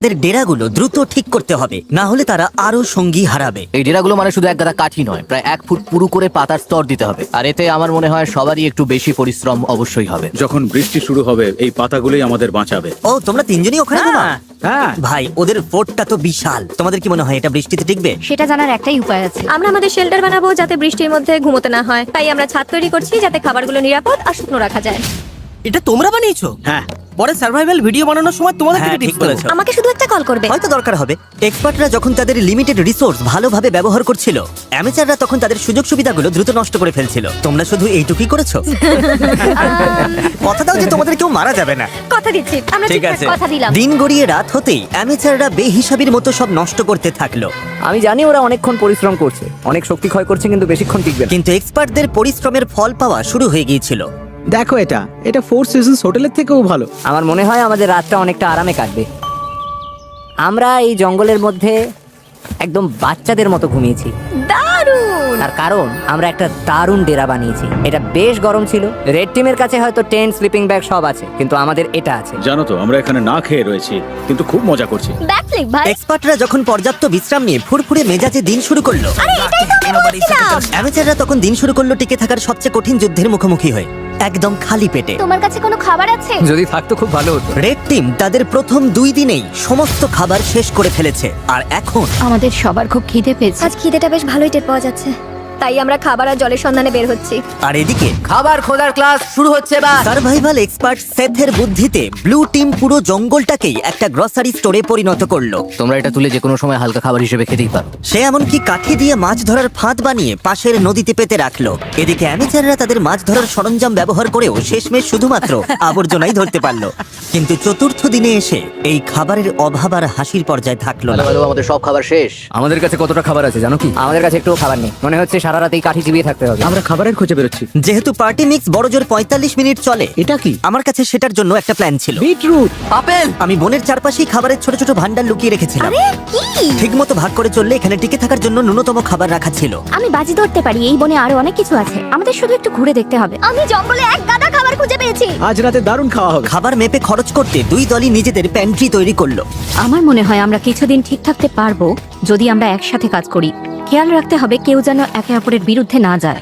তাদের ডেরাগুলো দ্রুত ঠিক করতে হবে, না হলে তারা আরো সঙ্গী হারাবে। এই ডেরাগুলো মানে শুধু এক গাদা কাঠি নয়, প্রায় 1 ফুট পুরু করে পাতার স্তর দিতে হবে। আর এতে আমার মনে হয় সবারই একটু বেশি পরিশ্রম অবশ্যই হবে। যখন বৃষ্টি শুরু হবে এই পাতাগুলোই আমাদের বাঁচাবে। ও তোমরা তিনজনই ওখানে ঘুমাও? হ্যাঁ, ভাই ওদের ফোর্টটা তো বিশাল, তোমাদের কি মনে হয় এটা বৃষ্টিতে টিকবে? সেটা জানার একটাই উপায় আছে। আমরা আমাদের শেল্টার বানাবো যাতে বৃষ্টির মধ্যে ঘুমোতে না হয়, তাই আমরা ছাদ তৈরি করছি যাতে খাবারগুলো নিরাপদ আর শুকনো রাখা যায়। এটা তোমরা বানিয়েছো? হ্যাঁ। পরে সার্ভাইভাল ভিডিও বানানোর সময় তোমাদের হ্যাঁ, থেকে ঠিক টিপস বলেছো। দেবো। আমাকে শুধু একটা কল করবে। হয়তো দরকার হবে। এক্সপার্টরা যখন তাদের লিমিটেড রিসোর্স ভালোভাবে ব্যবহার করছিল, অ্যামেচাররা তখন তাদের সুযোগ সুবিধাগুলো দ্রুত নষ্ট করে ফেলছিল। তোমরা শুধু এইটুকুই করেছো। কথা দাও যে তোমাদের কেউ মারা যাবে না। কথা দিচ্ছি আমরা ঠিক ঠিকঠাক আছে। কথা দিলাম। দিন গড়িয়ে রাত হতেই অ্যামেচাররা বেহিসাবির মতো সব নষ্ট করতে থাকলো। আমি জানি ওরা অনেকক্ষণ পরিশ্রম করছে, অনেক শক্তি ক্ষয় করছে, কিন্তু বেশিক্ষণ টিকবে না। কিন্তু এক্সপার্টদের পরিশ্রমের ফল পাওয়া শুরু হয়ে গিয়েছিল। দেখো এটা 4 সিজনস হোটেলের থেকেও ভালো। আমার মনে হয় আমাদের রাতটা অনেকটা আরামে কাটবে। আমরা এই জঙ্গলের মধ্যে একদম বাচ্চাদের মতো ঘুমিয়েছি। দারুণ। তার কারণ আমরা একটা দারুণ ডেরা বানিয়েছি। এটা বেশ গরম ছিল। রেড টিমের কাছে হয়তো টেন্ট, স্লিপিং ব্যাগ সব আছে, কিন্তু আমাদের এটা আছে। জানো তো আমরা এখানে না খেয়ে রয়েছি, কিন্তু খুব মজা করছি। ব্যাকফ্লিপ ভাই। এক্সপার্টরা যখন পর্যাপ্ত বিশ্রাম নিয়ে ফুরফুরে মেজাজে দিন শুরু করলো, অ্যামেচাররা তখন দিন শুরু করলো টিকে থাকার সবচেয়ে কঠিন যুদ্ধের মুখোমুখি হয়ে, একদম খালি পেটে। তোমার কাছে কোনো খাবার আছে? যদি থাকতো খুব ভালো হতো। রেড টিম তাদের প্রথম 2 দিনেই সমস্ত খাবার শেষ করে ফেলেছে, আর এখন আমাদের সবার খুব খিদে পেয়েছে। আজ খিদেটা বেশ ভালোই টের পাওয়া যাচ্ছে, তাই আমরা খাবার আর জলের সন্ধানে বের হচ্ছি। আর এদিকে খাবার খোঁজার ক্লাস শুরু হচ্ছে এবার। সার্ভাইভাল এক্সপার্ট সেথের বুদ্ধিতে ব্লু টিম পুরো জঙ্গলটাকেই একটা গ্রসারি স্টোরে পরিণত করলো। তোমরা এটা তুলে যে কোনো সময় হালকা খাবার হিসেবে খেতেই পারো। সে এমনকি কাঠি দিয়ে মাছ ধরার ফাঁদ বানিয়ে পাশের নদীতে পেতে রাখলো। এদিকে অ্যামেচাররা তাদের মাছ ধরার সরঞ্জাম ব্যবহার করেও শেষমেশ শুধুমাত্র আবর্জনাই ধরতে পারলো। কিন্তু চতুর্থ দিনে এসে এই খাবারের অভাব আর হাসির পর্যায়ে থাকলো না। ভালো, আমাদের সব খাবার শেষ। আমাদের কাছে কতটা খাবার আছে জানো কি? আমাদের কাছে একটুও খাবার নেই। মনে হচ্ছে সারা রাত এই কাঠি চিবিয়ে থাকতে হবে। আমরা খাবারের খোঁজে বেরোচ্ছি। যেহেতু পার্টি মিক্স বড়জোর 45 মিনিট চলে, এটা কি? আমার কাছে সেটার জন্য একটা প্ল্যান ছিল। বিটরুট। আপেল। আমি বনের চারপাশেই খাবারের ছোট ছোট ভান্ডার লুকিয়ে রেখেছিলাম। কি? ঠিকমতো ভাগ করে চললে এখানে টিকে থাকার জন্য ন্যূনতম খাবার রাখা ছিল। আমি বাজি ধরতে পারি এই বনে আরো অনেক কিছু আছে, আমাদের শুধু একটু ঘুরে দেখতে হবে। আমি জঙ্গলে এক গাদা খাবার খুঁজে পেয়েছি। আজ রাতে দারুণ খাওয়া হবে। খাবার মেপে খরচ করতে 2 দলই নিজেদের প্যান্ট্রি তৈরি করলো। আমার মনে হয় আমরা কিছুদিন ঠিক থাকতে পারবো যদি আমরা একসাথে কাজ করি। খেয়াল রাখতে হবে কেউ যেন একে অপরের বিরুদ্ধে না যায়।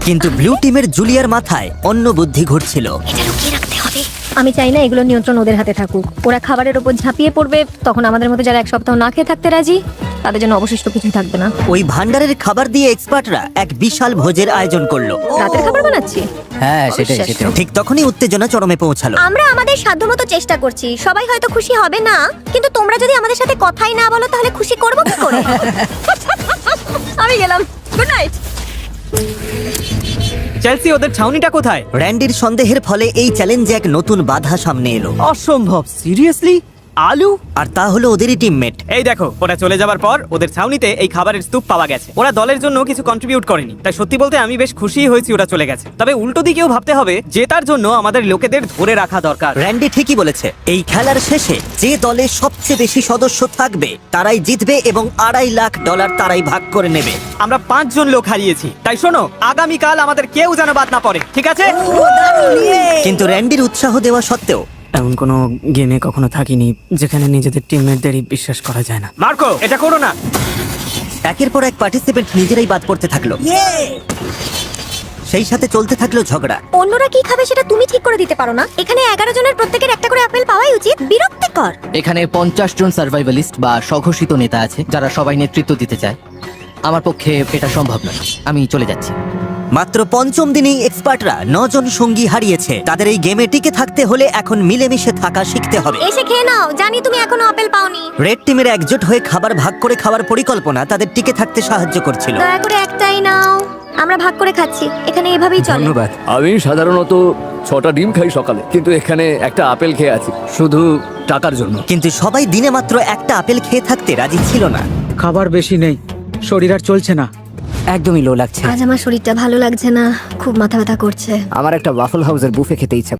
কিন্তু ব্লু টিমের জুলিয়ার মাথায় অন্য বুদ্ধি ঘুরছিল। এটা লুকিয়ে রাখতে হবে। আমি চাই না এগুলো নিয়ন্ত্রণ ওদের হাতে থাকুক। ওরা খাবারের উপর ঝাঁপিয়ে পড়বে, তখন আমাদের মতো যারা 1 সপ্তাহ না খেয়ে থাকতে রাজি তাদের জন্য অবশিষ্ট কিছু থাকবে না। ওই ভান্ডারের খাবার দিয়ে এক্সপার্টরা এক বিশাল ভোজের আয়োজন করলো। রাতের খাবার বানাচ্ছি। হ্যাঁ, সেটাই। ঠিক তখনই উত্তেজনা চরমে পৌঁছালো। আমরা আমাদের সাধ্যমতো চেষ্টা করছি। সবাই হয়তো খুশি হবে না, কিন্তু তোমরা যদি আমাদের সাথে কথাই না বলো তাহলে খুশি করব কি করে? আমি গেলাম। Good night. চেলসি, ওদের ছাউনিটা কোথায়? র্যান্ডির সন্দেহের ফলে এই চ্যালেঞ্জে এক নতুন বাধা সামনে এলো। অসম্ভব। সিরিয়াসলি? আলু? আর তা হলো ওদেরই টিমমেট। এই দেখো, ওরা চলে যাবার পর ওদের ছাউনিতে এই খাবারের স্তূপ পাওয়া গেছে। ওরা দলের জন্য কিছু কন্ট্রিবিউট করেনি, তাই সত্যি বলতে আমি বেশ খুশি হয়েছি ওরা চলে গেছে। তবে উল্টো দিকেও ভাবতে হবে, জেতার জন্য আমাদের লোকেদের ধরে রাখা দরকার। র্যান্ডি ঠিকই বলেছে। এই খেলার শেষে যে দলে সবচেয়ে বেশি সদস্য থাকবে তারাই জিতবে এবং $2.5 লাখ তারাই ভাগ করে নেবে। আমরা 5 জন লোক হারিয়েছি, তাই শোনো, আগামীকাল আমাদের কেউ যেন বাদ না পড়ে, ঠিক আছে? কিন্তু র্যান্ডির উৎসাহ দেওয়া সত্ত্বেও এমন কোনো গেমে কখনো থাকিনি যেখানে নিজেদের টিমমেটদেরই বিশ্বাস করা যায় না। মার্কো, এটা করো না। একের পর এক পার্টিসিপেন্ট নিজেরাই বাদ পড়তে থাকলো। সেই সাথে চলতে থাকলো ঝগড়া। অন্যরা কি খাবে সেটা তুমি ঠিক করে দিতে পারো না? এখানে 11 জনের প্রত্যেকের একটা করে আপেল পাওয়াই উচিত। বিরক্তিকর। এখানে 50 জন সার্ভাইভালিস্ট বা স্বঘোষিত নেতা আছে যারা সবাই নেতৃত্ব দিতে চায়। আমার পক্ষে এটা সম্ভব নয়। আমি চলে যাচ্ছি। মাত্র 5ম দিনেই এক্সপার্টরা 9 জন সঙ্গী হারিয়েছে। তাদের এই গেমে টিকে থাকতে হলে এখন মিলেমিশে থাকা শিখতে হবে। এসে খেয়ে নাও, জানি তুমি এখনো আপেল পাওনি। রেড টিমের একজোট হয়ে খাবার ভাগ করে খাওয়ার পরিকল্পনা তাদের টিকে থাকতে সাহায্য করছিল। দয়া করে একটাই নাও। আমরা ভাগ করে খাচ্ছি, এখানে এভাবেই চলে। ধন্যবাদ। আমি সাধারণত 6টা ডিম খাই সকালে, কিন্তু এখানে একটা আপেল খেয়ে আছি শুধু টাকার জন্য। কিন্তু সবাই দিনে মাত্র একটা আপেল খেয়ে থাকতে রাজি ছিল না। খাবার বেশি নেই, শরীর আর চলছে না। একদমই লো লাগছে। আজ আমার শরীরটা ভালো লাগছে না, খুব মাথা ব্যথা করছে। আমার একটা ওয়াফল হাউসের বুফে খেতে ইচ্ছা